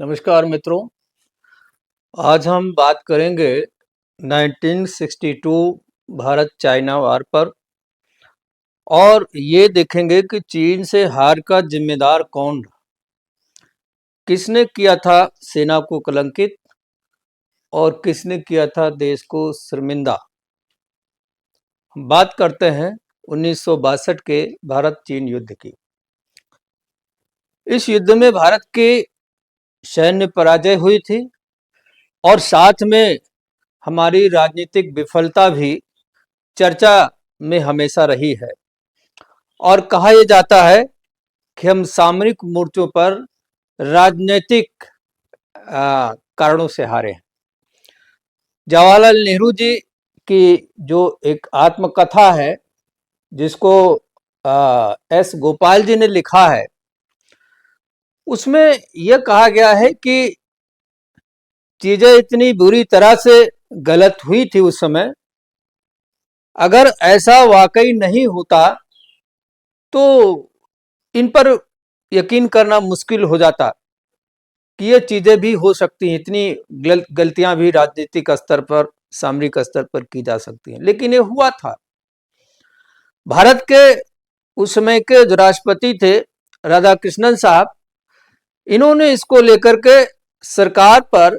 नमस्कार मित्रों। आज हम बात करेंगे 1962 भारत चाइना वार पर और ये देखेंगे कि चीन से हार का जिम्मेदार कौन रहा, किसने किया था सेना को कलंकित और किसने किया था देश को शर्मिंदा। बात करते हैं 1962 के भारत चीन युद्ध की। इस युद्ध में भारत की सैन्य पराजय हुई थी और साथ में हमारी राजनीतिक विफलता भी चर्चा में हमेशा रही है और कहा यह जाता है कि हम सामरिक मोर्चों पर राजनीतिक कारणों से हारे हैं। जवाहरलाल नेहरू जी की जो एक आत्मकथा है जिसको एस गोपाल जी ने लिखा है, उसमें यह कहा गया है कि चीजें इतनी बुरी तरह से गलत हुई थी उस समय, अगर ऐसा वाकई नहीं होता तो इन पर यकीन करना मुश्किल हो जाता कि ये चीजें भी हो सकती हैं, इतनी गलतियां भी राजनीतिक स्तर पर सामरिक स्तर पर की जा सकती हैं। लेकिन ये हुआ था। भारत के उस समय के जो राष्ट्रपति थे राधाकृष्णन साहब, इन्होंने इसको लेकर के सरकार पर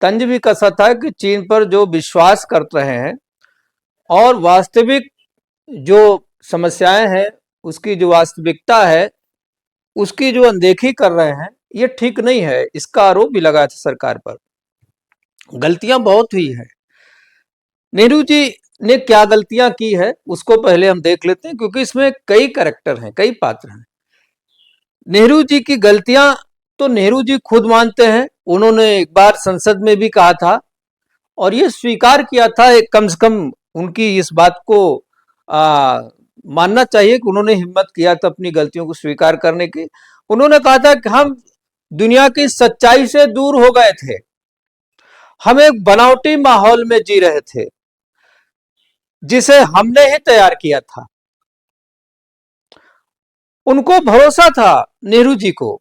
तंज भी कसा था कि चीन पर जो विश्वास कर रहे हैं और वास्तविक जो समस्याएं हैं, उसकी जो वास्तविकता है, उसकी जो अनदेखी कर रहे हैं, ये ठीक नहीं है। इसका आरोप भी लगा था सरकार पर। गलतियां बहुत हुई है। नेहरू जी ने क्या गलतियां की है उसको पहले हम देख लेते हैं, क्योंकि इसमें कई कैरेक्टर हैं, कई पात्र हैं। नेहरू जी की गलतियां तो नेहरू जी खुद मानते हैं। उन्होंने एक बार संसद में भी कहा था और ये स्वीकार किया था, एक कम से कम उनकी इस बात को मानना चाहिए कि उन्होंने हिम्मत किया था अपनी गलतियों को स्वीकार करने की। उन्होंने कहा था कि हम दुनिया की सच्चाई से दूर हो गए थे, हम एक बनावटी माहौल में जी रहे थे जिसे हमने ही तैयार किया था। उनको भरोसा था नेहरू जी को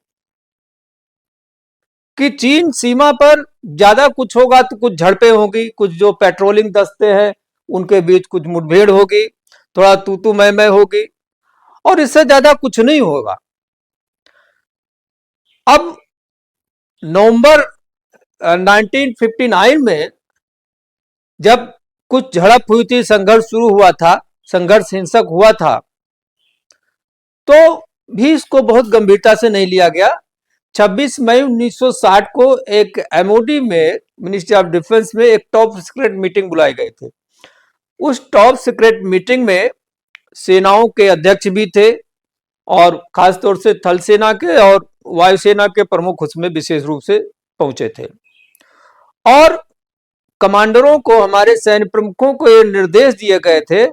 कि चीन सीमा पर ज्यादा कुछ होगा तो कुछ झड़पें होगी, कुछ जो पेट्रोलिंग दस्ते हैं उनके बीच कुछ मुठभेड़ होगी, थोड़ा तू मैं होगी और इससे ज्यादा कुछ नहीं होगा। अब नवंबर 1959 में जब कुछ झड़प हुई थी, संघर्ष शुरू हुआ था, संघर्ष हिंसक हुआ था, तो भी इसको बहुत गंभीरता से नहीं लिया गया। 26 मई 1960 को एक एमओडी में, मिनिस्ट्री ऑफ डिफेंस में एक टॉप सीक्रेट मीटिंग बुलाई गई थी। उस टॉप सीक्रेट मीटिंग में सेनाओं के अध्यक्ष भी थे और खासतौर से थल सेना के और वायुसेना के प्रमुख उसमें विशेष रूप से पहुंचे थे और कमांडरों को, हमारे सैन्य प्रमुखों को ये निर्देश दिए गए थे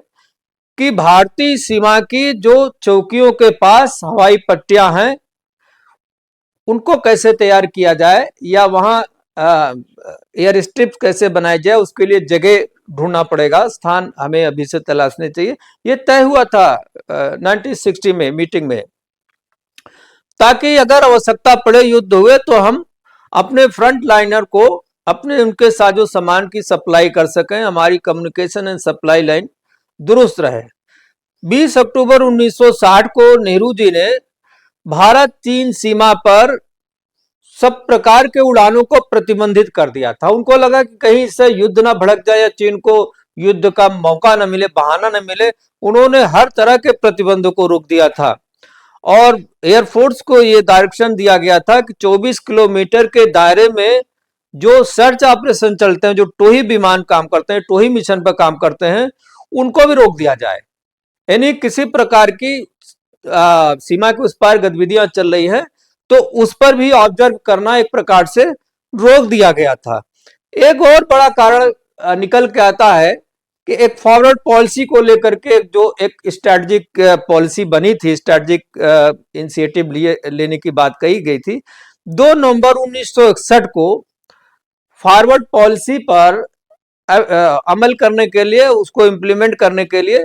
कि भारतीय सीमा की जो चौकियों के पास हवाई पट्टियां हैं उनको कैसे तैयार किया जाए या वहां एयर स्ट्रिप कैसे बनाई जाए, उसके लिए जगह ढूंढना पड़ेगा, स्थान हमें अभी से तलाशने चाहिए। ये तय हुआ था 1960 में मीटिंग में, ताकि अगर आवश्यकता पड़े, युद्ध हुए, तो हम अपने फ्रंट लाइनर को अपने उनके साजो सामान की सप्लाई कर सकें, हमारी कम्युनिकेशन एंड सप्लाई लाइन दुरुस्त रहे। 20 अक्टूबर 1960 को नेहरू जी ने भारत चीन सीमा पर सब प्रकार के उड़ानों को प्रतिबंधित कर दिया था। उनको लगा कि कहीं इससे युद्ध ना भड़क जाए या चीन को युद्ध का मौका न मिले, बहाना न मिले। उन्होंने हर तरह के प्रतिबंधों को रोक दिया था और एयरफोर्स को यह डायरेक्शन दिया गया था कि 24 किलोमीटर के दायरे में जो सर्च ऑपरेशन चलते हैं, जो टोही विमान काम करते हैं, टोही मिशन पर काम करते हैं, उनको भी रोक दिया जाए। यानी किसी प्रकार की सीमा के उस पार गतिविधियां चल रही हैं तो उस पर भी ऑब्जर्व करना एक प्रकार से रोक दिया गया था। एक और बड़ा कारण निकल के आता है कि एक फॉरवर्ड पॉलिसी को लेकर के जो एक स्ट्रेटजिक पॉलिसी बनी थी, स्ट्रेटजिक इनिशिएटिव लेने की बात कही गई थी। 2 नवंबर 1961 को फॉरवर्ड पॉलिसी पर अमल करने के लिए, उसको इंप्लीमेंट करने के लिए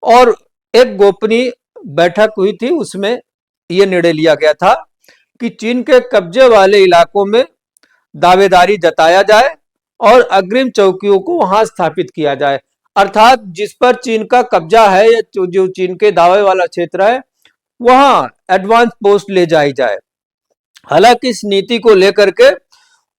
और एक गोपनीय बैठक हुई थी, उसमें यह निर्णय लिया गया था कि चीन के कब्जे वाले इलाकों में दावेदारी जताया जाए और अग्रिम चौकियों को वहां स्थापित किया जाए। अर्थात जिस पर चीन का कब्जा है या जो चीन के दावे वाला क्षेत्र है वहां एडवांस पोस्ट ले जाई जाए। हालांकि इस नीति को लेकर के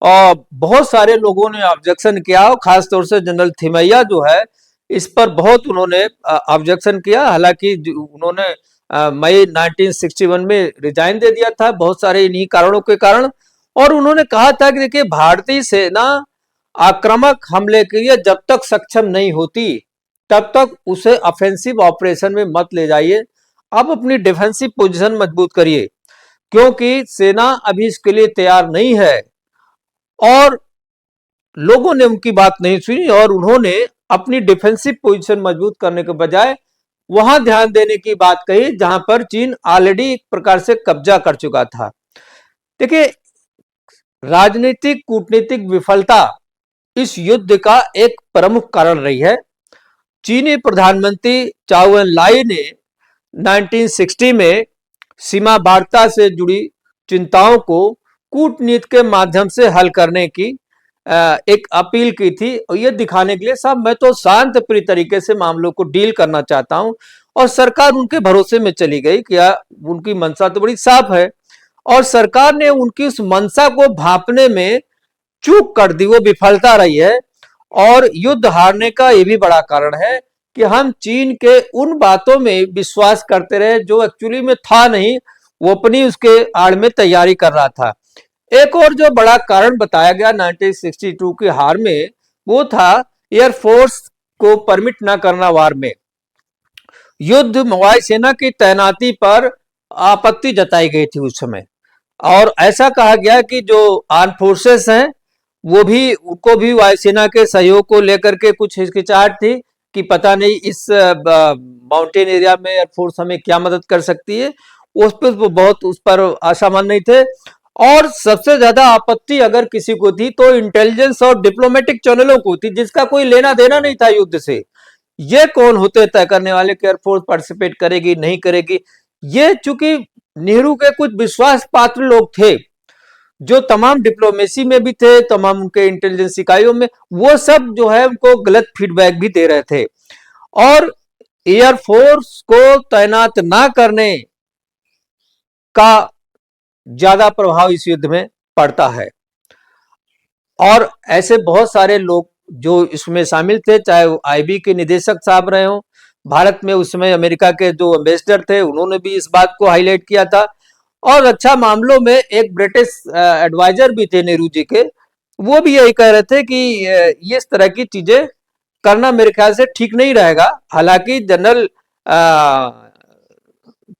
और बहुत सारे लोगों ने ऑब्जेक्शन किया और खासतौर से जनरल थिमैया जो है इस पर बहुत उन्होंने ऑब्जेक्शन किया। हालांकि उन्होंने मई 1961 में रिजाइन दे दिया था बहुत सारे इन्हीं कारणों के कारण। और उन्होंने कहा था कि देखिए भारतीय सेना आक्रामक हमले के लिए जब तक सक्षम नहीं होती तब तक उसे ऑफेंसिव ऑपरेशन में मत ले जाइए, आप अपनी डिफेंसिव पोजीशन मजबूत करिए क्योंकि सेना अभी इसके लिए तैयार नहीं है। और लोगों ने उनकी बात नहीं सुनी और उन्होंने अपनी डिफेंसिव पोजीशन मजबूत करने के बजाय वहां ध्यान देने की बात कही जहां पर चीन ऑलरेडी एक प्रकार से कब्जा कर चुका था। देखिए राजनीतिक कूटनीतिक विफलता इस युद्ध का एक प्रमुख कारण रही है। चीनी प्रधानमंत्री चाउ एन लाई ने 1960 में सीमा वार्ता से जुड़ी चिंताओं को कूटनीति के माध्यम से हल करने की एक अपील की थी और ये दिखाने के लिए साहब मैं तो शांत प्रिय तरीके से मामलों को डील करना चाहता हूं। और सरकार उनके भरोसे में चली गई कि उनकी मंशा तो बड़ी साफ है और सरकार ने उनकी उस मंशा को भांपने में चूक कर दी, वो विफलता रही है। और युद्ध हारने का ये भी बड़ा कारण है कि हम चीन के उन बातों में विश्वास करते रहे जो एक्चुअली में था नहीं, वो अपनी उसके आड़ में तैयारी कर रहा था। एक और जो बड़ा कारण बताया गया 1962 की हार में वो था एयरफोर्स को परमिट ना करना वार में। युद्ध वायुसेना की तैनाती पर आपत्ति जताई गई थी उस समय और ऐसा कहा गया कि जो आर्म फोर्सेस हैं वो भी उनको भी वायुसेना के सहयोग को लेकर के कुछ हिचकिचाहट थी कि पता नहीं इस माउंटेन एरिया में एयरफोर्स हमें क्या मदद कर सकती है, उस पर वो बहुत उस पर आशावान नहीं थे। और सबसे ज्यादा आपत्ति अगर किसी को थी तो इंटेलिजेंस और डिप्लोमेटिक चैनलों को थी जिसका कोई लेना देना नहीं था युद्ध से। ये कौन होते तय करने वाले कि एयरफोर्स पार्टिसिपेट करेगी नहीं करेगी। ये चूंकि नेहरू के कुछ विश्वास पात्र लोग थे जो तमाम डिप्लोमेसी में भी थे, तमाम उनके इंटेलिजेंस इकाइयों में, वो सब जो है उनको गलत फीडबैक भी दे रहे थे और एयरफोर्स को तैनात ना करने का ज्यादा प्रभाव इस युद्ध में पड़ता है। और ऐसे बहुत सारे लोग जो इसमें शामिल थे, चाहे वो आईबी के निदेशक साहब रहे हों, भारत में उस समय अमेरिका के जो एम्बेसडर थे उन्होंने भी इस बात को हाईलाइट किया था। और रक्षा मामलों में एक ब्रिटिश एडवाइजर भी थे नेहरू जी के, वो भी यही कह रहे थे कि ये इस तरह की चीजें करना मेरे ख्याल से ठीक नहीं रहेगा। हालांकि general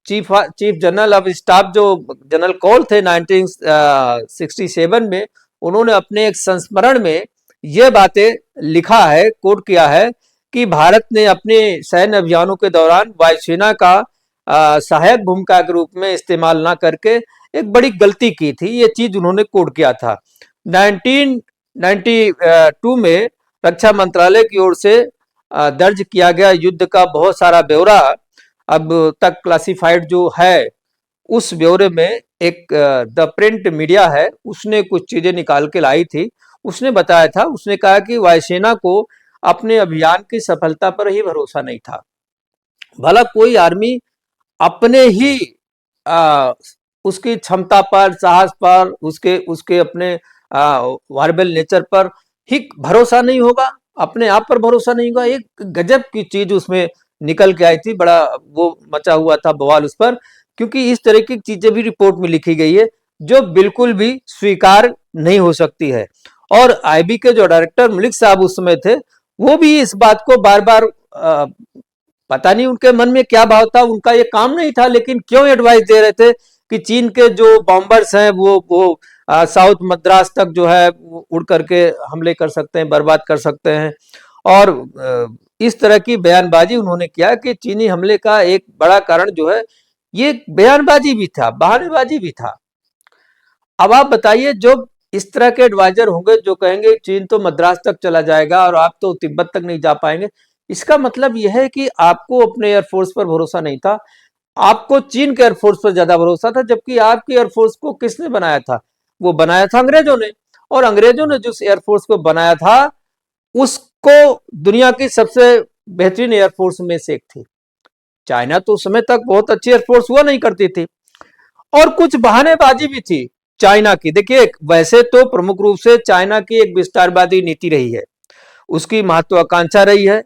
chief general of staff जो जनरल कौल थे 1967 में, उन्होंने अपने एक संस्मरण में ये बातें लिखा है, कोट किया है कि भारत ने अपने सैन्य अभियानों के दौरान वायुसेना का सहायक भूमिका के रूप में इस्तेमाल ना करके एक बड़ी गलती की थी। ये चीज उन्होंने कोट किया था। 1992 में रक्षा मंत्रालय की ओर से दर्ज किया गया युद्ध का बहुत सारा ब्यौरा अब तक क्लासिफाइड जो है, उस ब्यौरे में एक द प्रिंट मीडिया है उसने कुछ चीजें निकाल के लाई थी। उसने बताया था, उसने कहा कि वायुसेना को अपने अभियान की सफलता पर ही भरोसा नहीं था। भला कोई आर्मी अपने ही उसकी क्षमता पर, साहस पर, उसके उसके अपने वार्बल नेचर पर ही भरोसा नहीं होगा, अपने आप पर भरोसा नहीं होगा। एक गजब की चीज उसमें निकल के आई थी, बड़ा वो मचा हुआ था बवाल उस पर, क्योंकि इस तरह की चीजें भी रिपोर्ट में लिखी गई है जो बिल्कुल भी स्वीकार नहीं हो सकती है। और आईबी के जो डायरेक्टर मलिक साहब उस समय थे वो भी इस बात को बार बार पता नहीं उनके मन में क्या भाव था, उनका ये काम नहीं था, लेकिन क्यों एडवाइस दे रहे थे कि चीन के जो बॉम्बर्स हैं वो साउथ मद्रास तक जो है उड़ करके हमले कर सकते हैं, बर्बाद कर सकते हैं। और इस तरह की बयानबाजी उन्होंने किया कि चीनी हमले का एक बड़ा कारण जो है ये बयानबाजी भी था, बहानेबाजी भी था। अब आप बताइए, जो इस तरह के एडवाइजर होंगे जो कहेंगे चीन तो मद्रास तक चला जाएगा और आप तो तिब्बत तक नहीं जा पाएंगे, इसका मतलब यह है कि आपको अपने एयरफोर्स पर भरोसा नहीं था। आपको चीन के एयरफोर्स पर ज्यादा भरोसा था, जबकि आपकी एयरफोर्स को किसने बनाया था? वो बनाया था अंग्रेजों ने। और अंग्रेजों ने जो एयरफोर्स को बनाया था उसको दुनिया की सबसे बेहतरीन एयरफोर्स में से एक थी। चाइना तो उस समय तक बहुत अच्छी एयरफोर्स हुआ नहीं करती थी, और कुछ बहानेबाजी भी थी चाइना की। देखिए, वैसे तो प्रमुख रूप से चाइना की एक विस्तारवादी नीति रही है, उसकी महत्वाकांक्षा रही है,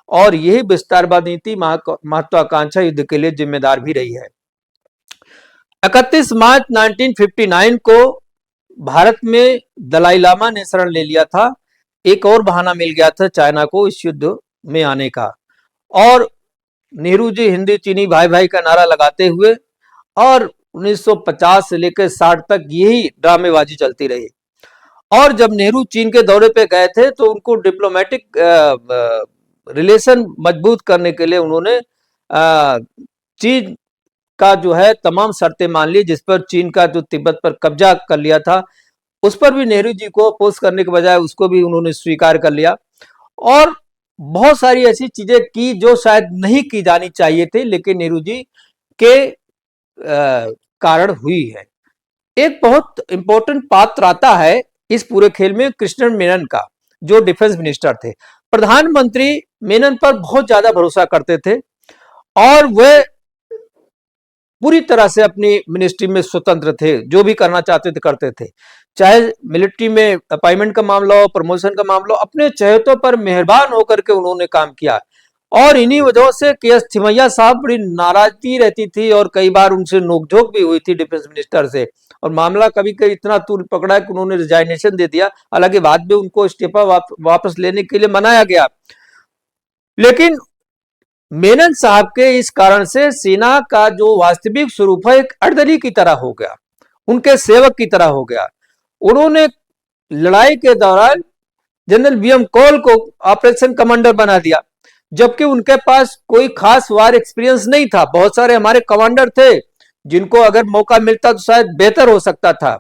और यही विस्तारवादी नीति महत्वाकांक्षा युद्ध के लिए जिम्मेदार भी रही है। 31 मार्च 1959 को भारत में दलाई लामा ने शरण ले लिया था। एक और बहाना मिल गया था चाइना को इस युद्ध में आने का, और नेहरू जी हिंदी चीनी भाई भाई का नारा लगाते हुए, और 1950 से लेकर 60 तक यही ड्रामेबाजी चलती रही। और जब नेहरू चीन के दौरे पे गए थे तो उनको डिप्लोमेटिक रिलेशन मजबूत करने के लिए उन्होंने चीन का जो है तमाम शर्तें मान ली, जिस पर चीन का जो तिब्बत पर कब्जा कर लिया था उस पर भी नेहरू जी को अपोज करने के बजाय उसको भी उन्होंने स्वीकार कर लिया। और बहुत सारी ऐसी चीजें की जो शायद नहीं की जानी चाहिए थी, लेकिन नेहरू जी के कारण हुई है। एक बहुत इंपॉर्टेंट पात्र आता है इस पूरे खेल में कृष्णन मेनन का, जो डिफेंस मिनिस्टर थे। प्रधानमंत्री मेनन पर बहुत ज्यादा भरोसा करते थे, और वह पूरी तरह से अपनी मिनिस्ट्री में स्वतंत्र थे, जो भी करना चाहते थे करते थे। चाहे मिलिट्री में अपॉइंटमेंट का मामला हो, प्रमोशन का मामला हो, अपने चहेतों पर मेहरबान होकर के उन्होंने काम किया। और इन्हीं वजहों से के एस थिमैया साहब बड़ी नाराजगी रहती थी, और कई बार उनसे नोकझोंक भी हुई थी डिफेंस मिनिस्टर से, और मामला कभी कभी इतना तूल पकड़ा कि उन्होंने रिजाइनेशन दे दिया। हालांकि बाद में उनको इस्तीफा वापस लेने के लिए मनाया गया। लेकिन मेनन साहब के इस कारण से सेना का जो वास्तविक स्वरूप है एक अर्दली की तरह हो गया, उनके सेवक की तरह हो गया। उन्होंने लड़ाई के दौरान जनरल बीएम कॉल को ऑपरेशन कमांडर बना दिया, जबकि उनके पास कोई खास वार एक्सपीरियंस नहीं था। बहुत सारे हमारे कमांडर थे जिनको अगर मौका मिलता तो शायद बेहतर हो सकता था।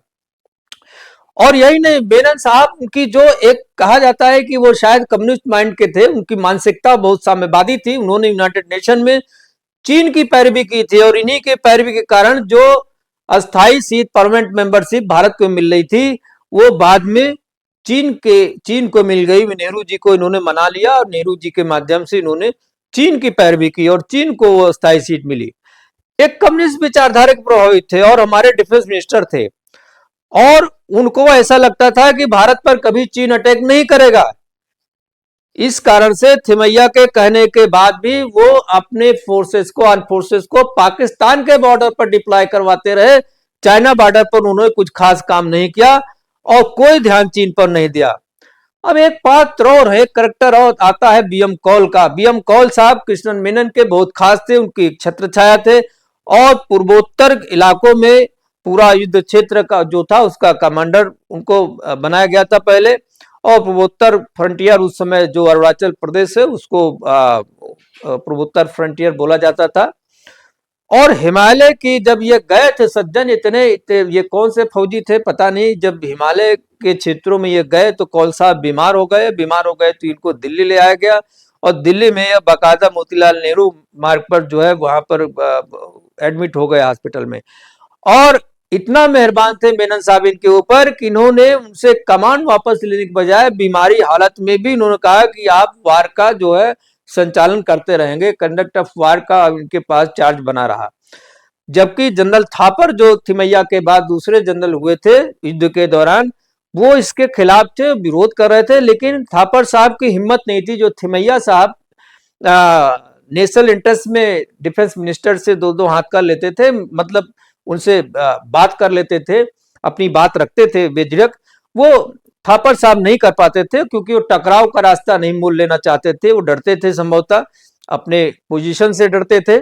और यही नहीं, मेनन साहब उनकी जो एक कहा जाता है कि वो शायद कम्युनिस्ट माइंड के थे, उनकी मानसिकता बहुत साम्यवादी थी। उन्होंने यूनाइटेड नेशन में चीन की पैरवी की थी, और इन्हीं के पैरवी के कारण जो अस्थाई सीट परमानेंट मेंबरशिप भारत को मिल रही थी वो बाद में चीन को मिल गई। नेहरू जी को इन्होंने मना लिया, और नेहरू जी के माध्यम से इन्होंने चीन की पैरवी की, और चीन को वो अस्थाई सीट मिली। एक कम्युनिस्ट विचारधारा के प्रभावित थे, और हमारे डिफेंस मिनिस्टर थे, और उनको ऐसा लगता था कि भारत पर कभी चीन अटैक नहीं करेगा। इस कारण से थिमैया के कहने के बाद भी वो अपने फोर्सेस को, आर्म फोर्सेस को पाकिस्तान के बॉर्डर पर डिप्लॉय करवाते रहे। चाइना बॉर्डर पर उन्होंने कुछ खास काम नहीं किया, और कोई ध्यान चीन पर नहीं दिया। अब एक पात्र और है, करेक्टर और आता है बीएम कॉल का। बीएम कॉल साहब कृष्णन मेनन के बहुत खास थे, उनकी छत्र छाया थे, और पूर्वोत्तर इलाकों में पूरा युद्ध क्षेत्र का जो था उसका कमांडर उनको बनाया गया था पहले। और पूर्वोत्तर फ्रंटियर, उस समय जो अरुणाचल प्रदेश है उसको पूर्वोत्तर फ्रंटियर बोला जाता था। और हिमालय की जब ये गए थे सज्जन, इतने ये कौन से फौजी थे पता नहीं, जब हिमालय के क्षेत्रों में ये गए तो कौल साहब बीमार हो गए तो इनको दिल्ली ले आया गया, और दिल्ली में यह बाकायदा मोतीलाल नेहरू मार्ग पर जो है वहां पर एडमिट हो गए हॉस्पिटल में। और इतना मेहरबान थे मेनन साहब इनके ऊपर कि इन्होंने उनसे कमान वापस लेने के बजाय बीमारी हालत में भी इन्होंने कहा कि आप वार का जो है संचालन करते रहेंगे, कंडक्ट ऑफ वार का इनके पास चार्ज बना रहा। जबकि जनरल थापर जो थिमैया के बाद दूसरे जनरल हुए थे युद्ध के दौरान, वो इसके खिलाफ थे, विरोध कर रहे थे, लेकिन थापर साहब की हिम्मत नहीं थी। जो थिमैया साहब नेशनल इंटरेस्ट में डिफेंस मिनिस्टर से दो दो हाथ कर लेते थे, मतलब उनसे बात कर लेते थे, अपनी बात रखते थे बेझिझक, वो थापर साहब नहीं कर पाते थे, क्योंकि वो टकराव का रास्ता नहीं मोल लेना चाहते थे। वो डरते थे, संभवतः अपने पोजीशन से डरते थे,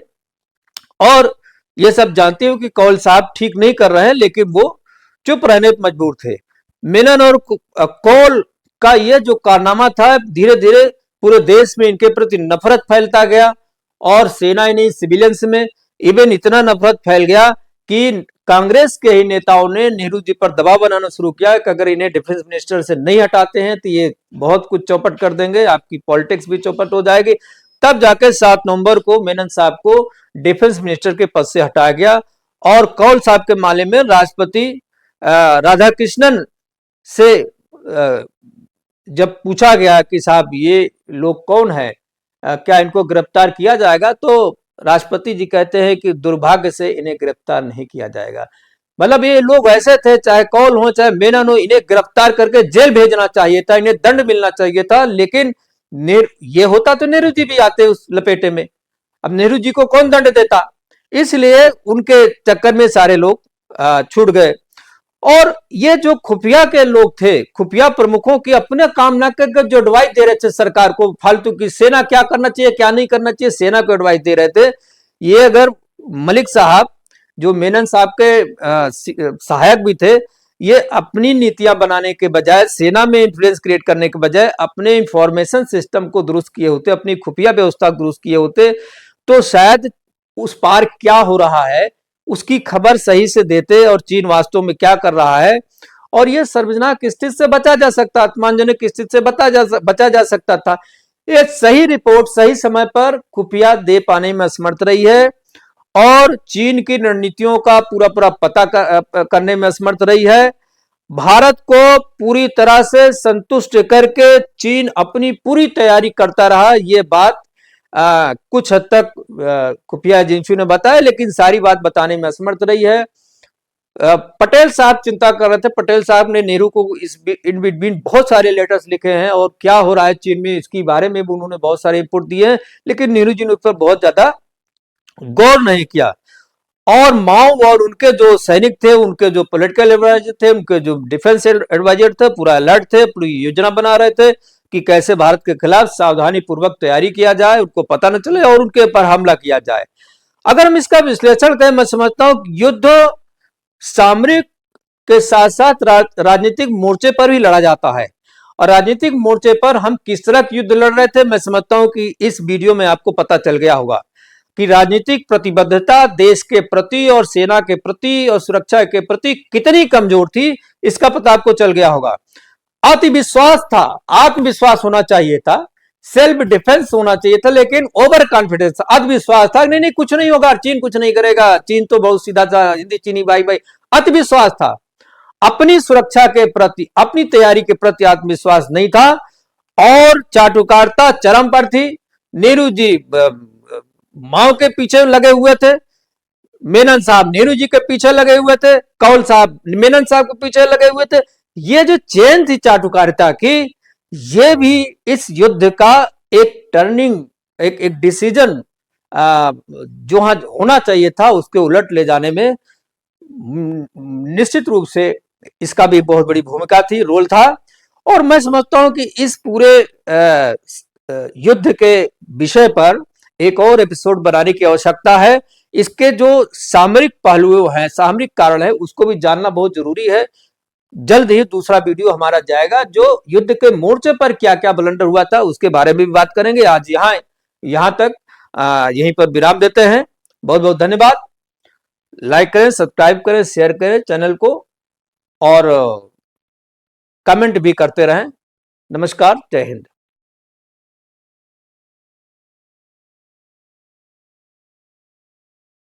और ये सब जानते हो कि कौल साहब ठीक नहीं कर रहे हैं, लेकिन वो चुप रहने पर मजबूर थे। मेनन और कौल का ये जो कारनामा था, धीरे धीरे पूरे देश में इनके प्रति नफरत फैलता गया, और सेना ही नहीं सिविलियंस में इवन इतना नफरत फैल गया कि कांग्रेस के ही नेताओं ने नेहरू जी पर दबाव बनाना शुरू किया कि अगर इन्हें डिफेंस मिनिस्टर से नहीं हटाते हैं तो ये बहुत कुछ चौपट कर देंगे, आपकी पॉलिटिक्स भी चौपट हो जाएगी। तब जाके 7 नवंबर को मेनन साहब को डिफेंस मिनिस्टर के पद से हटाया गया और कौल साहब के मामले में राष्ट्रपति राधाकृष्णन से जब पूछा गया कि साहब ये लोग कौन है, क्या इनको गिरफ्तार किया जाएगा, तो राष्ट्रपति जी कहते हैं कि दुर्भाग्य से इन्हें गिरफ्तार नहीं किया जाएगा। मतलब ये लोग ऐसे थे, चाहे कौल हो चाहे मेनन हो, इन्हें गिरफ्तार करके जेल भेजना चाहिए था, इन्हें दंड मिलना चाहिए था। लेकिन ये होता तो नेहरू जी भी आते उस लपेटे में। अब नेहरू जी को कौन दंड देता, इसलिए उनके चक्कर में सारे लोग छूट गए। और ये जो खुफिया के लोग थे, खुफिया प्रमुखों की अपने काम ना करके जो एडवाइस दे रहे थे सरकार को फालतू की, सेना क्या करना चाहिए क्या नहीं करना चाहिए, सेना को एडवाइस दे रहे थे। ये अगर मलिक साहब जो मेनन साहब के सहायक भी थे, ये अपनी नीतियां बनाने के बजाय, सेना में इन्फ्लुएंस क्रिएट करने के बजाय अपने इंफॉर्मेशन सिस्टम को दुरुस्त किए होते, अपनी खुफिया व्यवस्था को दुरुस्त किए होते, तो शायद उस पार क्या हो रहा है उसकी खबर सही से देते और चीन वास्तव में क्या कर रहा है, और यह सर्वजनिक स्थिति से बचा जा सकता, अपमानजनक स्थिति से बचा जा सकता था। ये सही रिपोर्ट सही समय पर खुफिया दे पाने में असमर्थ रही है और चीन की रणनीतियों का पूरा पता करने में असमर्थ रही है। भारत को पूरी तरह से संतुष्ट करके चीन अपनी पूरी तैयारी करता रहा, ये बात कुछ हद तक खुफिया एजेंसियों ने बताया, लेकिन सारी बात बताने में असमर्थ रही है। पटेल साहब चिंता कर रहे थे, पटेल साहब ने नेहरू को इस इन बिटवीन बहुत सारे लेटर्स लिखे हैं और क्या हो रहा है चीन में इसके बारे में भी उन्होंने बहुत सारे इनपुट दिए हैं, लेकिन नेहरू जी ने उस पर बहुत ज्यादा गौर नहीं किया। और माओ और उनके जो सैनिक थे, उनके जो पॉलिटिकल एडवाइजर थे, उनके जो डिफेंस एडवाइजर थे, पूरा अलर्ट थे, पूरी योजना बना रहे थे कि कैसे भारत के खिलाफ सावधानी पूर्वक तैयारी किया जाए, उनको पता न चले और उनके ऊपर हमला किया जाए। अगर हम इसका विश्लेषण करें, मैं समझता हूं युद्ध सामरिक के साथ साथ राजनीतिक मोर्चे पर भी लड़ा जाता है, और राजनीतिक मोर्चे पर हम किस तरह की युद्ध लड़ रहे थे, मैं समझता हूं कि इस वीडियो में आपको पता चल गया होगा कि राजनीतिक प्रतिबद्धता देश के प्रति और सेना के प्रति और सुरक्षा के प्रति कितनी कमजोर थी, इसका पता आपको चल गया होगा। अति विश्वास था, आत्मविश्वास होना चाहिए था, सेल्फ डिफेंस होना चाहिए था, लेकिन ओवर कॉन्फिडेंस, अतिविश्वास था, नहीं नहीं कुछ नहीं होगा, चीन कुछ नहीं करेगा, चीन तो बहुत सीधा था, हिंदी चीनी भाई भाई, अतिविश्वास था। अपनी सुरक्षा के प्रति, अपनी तैयारी के प्रति आत्मविश्वास नहीं था और चाटुकारिता चरम पर थी। नेहरू जी माओ के पीछे लगे हुए थे, मेनन साहब नेहरू जी के पीछे लगे हुए थे, कौल साहब मेनन साहब के पीछे लगे हुए थे। ये जो चेन थी चाटुकारिता की, ये भी इस युद्ध का एक टर्निंग, एक डिसीजन जो होना चाहिए था उसके उलट ले जाने में निश्चित रूप से इसका भी बहुत बड़ी भूमिका थी, रोल था। और मैं समझता हूं कि इस पूरे युद्ध के विषय पर एक और एपिसोड बनाने की आवश्यकता है। इसके जो सामरिक पहलू हैं, सामरिक कारण है, उसको भी जानना बहुत जरूरी है। जल्द ही दूसरा वीडियो हमारा जाएगा जो युद्ध के मोर्चे पर क्या क्या ब्लंडर हुआ था उसके बारे में भी बात करेंगे। आज यहां तक यहीं पर विराम देते हैं। बहुत बहुत धन्यवाद। लाइक करें, सब्सक्राइब करें, शेयर करें चैनल को और कमेंट भी करते रहें। नमस्कार, जय हिंद।